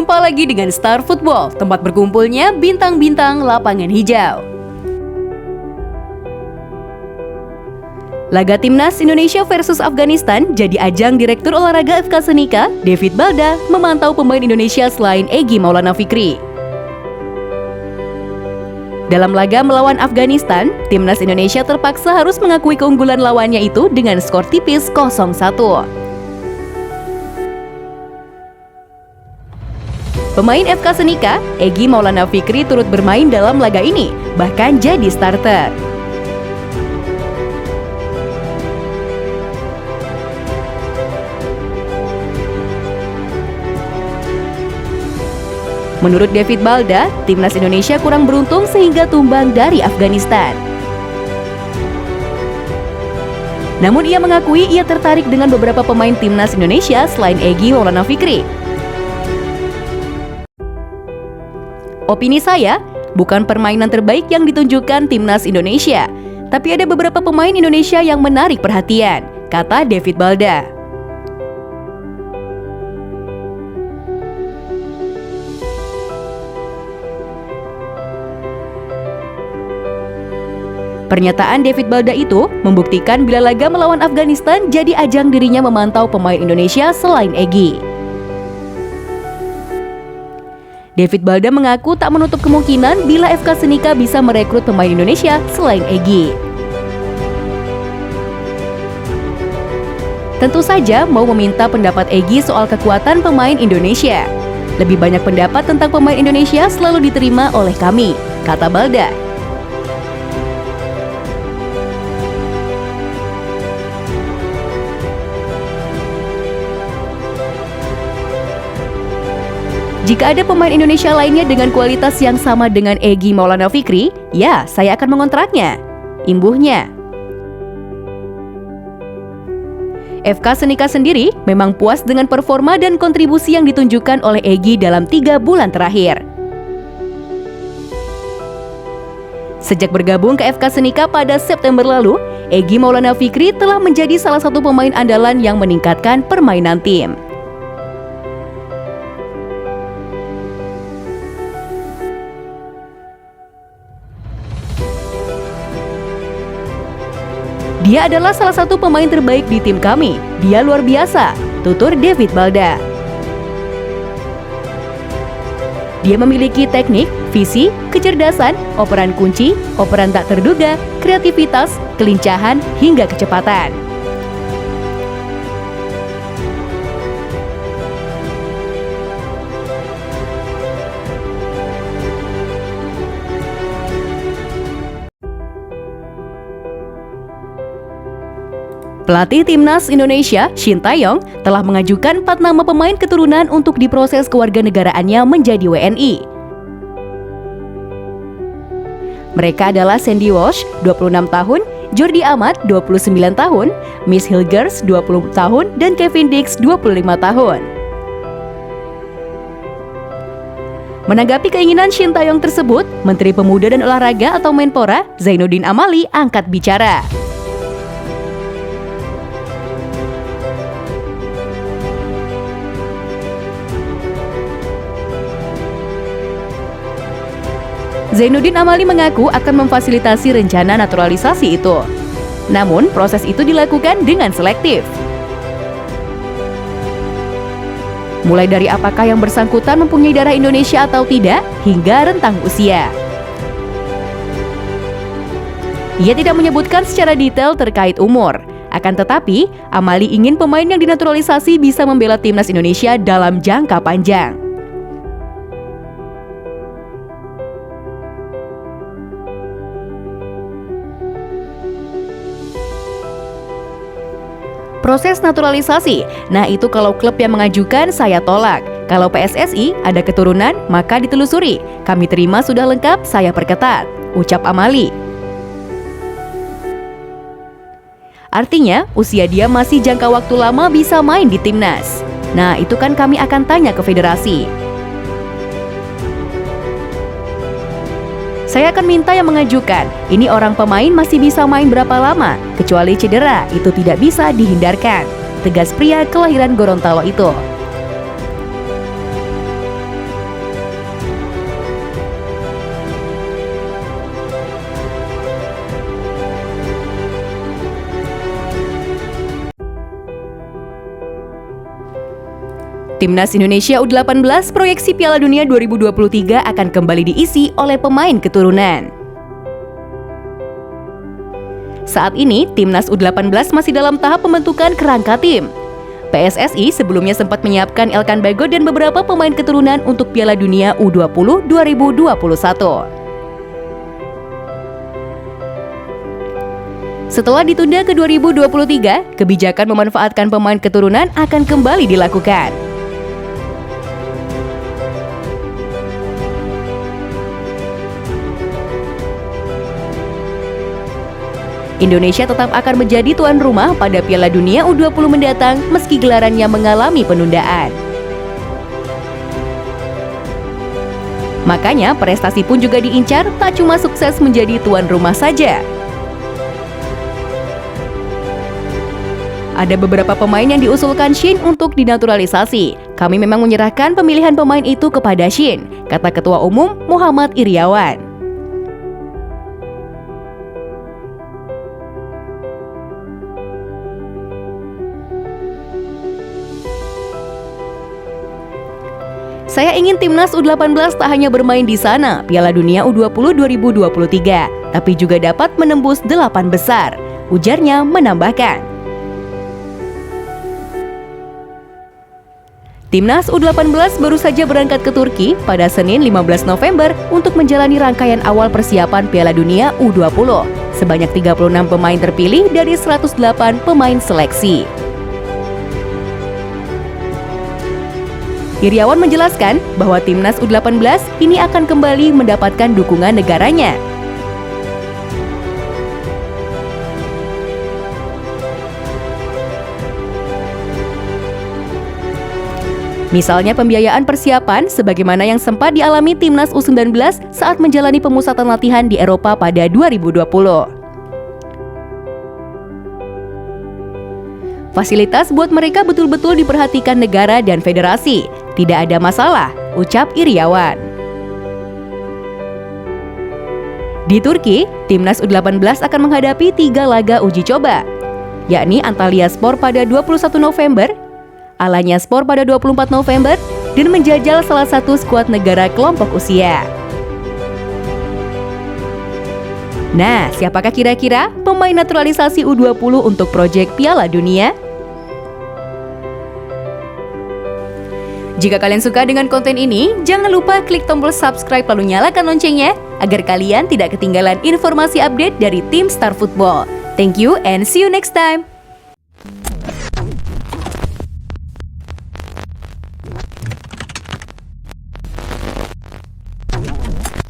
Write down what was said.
Jumpa lagi dengan Star Football, tempat berkumpulnya bintang-bintang lapangan hijau. Laga Timnas Indonesia versus Afghanistan jadi ajang Direktur Olahraga FK Senika, David Balda, memantau pemain Indonesia selain Egy Maulana Fikri. Dalam laga melawan Afghanistan, Timnas Indonesia terpaksa harus mengakui keunggulan lawannya itu dengan skor tipis 0-1. Pemain FK Senika, Egy Maulana Fikri turut bermain dalam laga ini, bahkan jadi starter. Menurut David Balda, Timnas Indonesia kurang beruntung sehingga tumbang dari Afghanistan. Namun ia mengakui ia tertarik dengan beberapa pemain Timnas Indonesia selain Egy Maulana Fikri. Opini saya, bukan permainan terbaik yang ditunjukkan Timnas Indonesia, tapi ada beberapa pemain Indonesia yang menarik perhatian, kata David Balda. Pernyataan David Balda itu membuktikan bila laga melawan Afghanistan jadi ajang dirinya memantau pemain Indonesia selain Egy. David Balda mengaku tak menutup kemungkinan bila FK Senika bisa merekrut pemain Indonesia selain Egy. Tentu saja mau meminta pendapat Egy soal kekuatan pemain Indonesia. Lebih banyak pendapat tentang pemain Indonesia selalu diterima oleh kami, kata Balda. Jika ada pemain Indonesia lainnya dengan kualitas yang sama dengan Egy Maulana Fikri, ya saya akan mengontraknya, imbuhnya. FK Senika sendiri memang puas dengan performa dan kontribusi yang ditunjukkan oleh Egy dalam 3 bulan terakhir. Sejak bergabung ke FK Senika pada September lalu, Egy Maulana Fikri telah menjadi salah satu pemain andalan yang meningkatkan permainan tim. Dia adalah salah satu pemain terbaik di tim kami. Dia luar biasa, tutur David Balda. Dia memiliki teknik, visi, kecerdasan, operan kunci, operan tak terduga, kreativitas, kelincahan, hingga kecepatan. Pelatih Timnas Indonesia, Shin Tae-yong, telah mengajukan 4 nama pemain keturunan untuk diproses kewarganegaraannya menjadi WNI. Mereka adalah Sandy Walsh, 26 tahun, Jordi Amat, 29 tahun, Miss Hilgers, 20 tahun, dan Kevin Dix, 25 tahun. Menanggapi keinginan Shin Tae-yong tersebut, Menteri Pemuda dan Olahraga atau Menpora, Zainuddin Amali, angkat bicara. Zainuddin Amali mengaku akan memfasilitasi rencana naturalisasi itu. Namun, proses itu dilakukan dengan selektif. Mulai dari apakah yang bersangkutan mempunyai darah Indonesia atau tidak, hingga rentang usia. Ia tidak menyebutkan secara detail terkait umur. Akan tetapi, Amali ingin pemain yang dinaturalisasi bisa membela Timnas Indonesia dalam jangka panjang. Proses naturalisasi, nah itu kalau klub yang mengajukan saya tolak. Kalau PSSI ada keturunan, maka ditelusuri. Kami terima sudah lengkap, saya perketat, ucap Amali. Artinya, usia dia masih jangka waktu lama bisa main di Timnas. Nah, itu kan kami akan tanya ke federasi. Saya akan minta yang mengajukan, ini orang pemain masih bisa main berapa lama, kecuali cedera, itu tidak bisa dihindarkan, tegas pria kelahiran Gorontalo itu. Timnas Indonesia U18 proyeksi Piala Dunia 2023 akan kembali diisi oleh pemain keturunan. Saat ini, Timnas U18 masih dalam tahap pembentukan kerangka tim. PSSI sebelumnya sempat menyiapkan Elkan Bagot dan beberapa pemain keturunan untuk Piala Dunia U20 2021. Setelah ditunda ke 2023, kebijakan memanfaatkan pemain keturunan akan kembali dilakukan. Indonesia tetap akan menjadi tuan rumah pada Piala Dunia U20 mendatang meski gelarannya mengalami penundaan. Makanya prestasi pun juga diincar, tak cuma sukses menjadi tuan rumah saja. Ada beberapa pemain yang diusulkan Shin untuk dinaturalisasi. Kami memang menyerahkan pemilihan pemain itu kepada Shin, kata Ketua Umum Muhammad Iriawan. Saya ingin Timnas U18 tak hanya bermain di sana, Piala Dunia U20 2023, tapi juga dapat menembus 8 besar, ujarnya menambahkan. Timnas U18 baru saja berangkat ke Turki pada Senin 15 November untuk menjalani rangkaian awal persiapan Piala Dunia U20. Sebanyak 36 pemain terpilih dari 108 pemain seleksi. Iriawan menjelaskan bahwa Timnas U18 ini akan kembali mendapatkan dukungan negaranya. Misalnya pembiayaan persiapan sebagaimana yang sempat dialami Timnas U19 saat menjalani pemusatan latihan di Eropa pada 2020. Fasilitas buat mereka betul-betul diperhatikan negara dan federasi. Tidak ada masalah, ucap Iriawan. Di Turki, Timnas U18 akan menghadapi 3 laga uji coba, yakni Antalyaspor pada 21 November, Alanyaspor pada 24 November, dan menjajal salah satu skuad negara kelompok usia. Nah, siapakah kira-kira pemain naturalisasi U20 untuk proyek Piala Dunia? Jika kalian suka dengan konten ini, jangan lupa klik tombol subscribe lalu nyalakan loncengnya agar kalian tidak ketinggalan informasi update dari tim Star Football. Thank you and see you next time!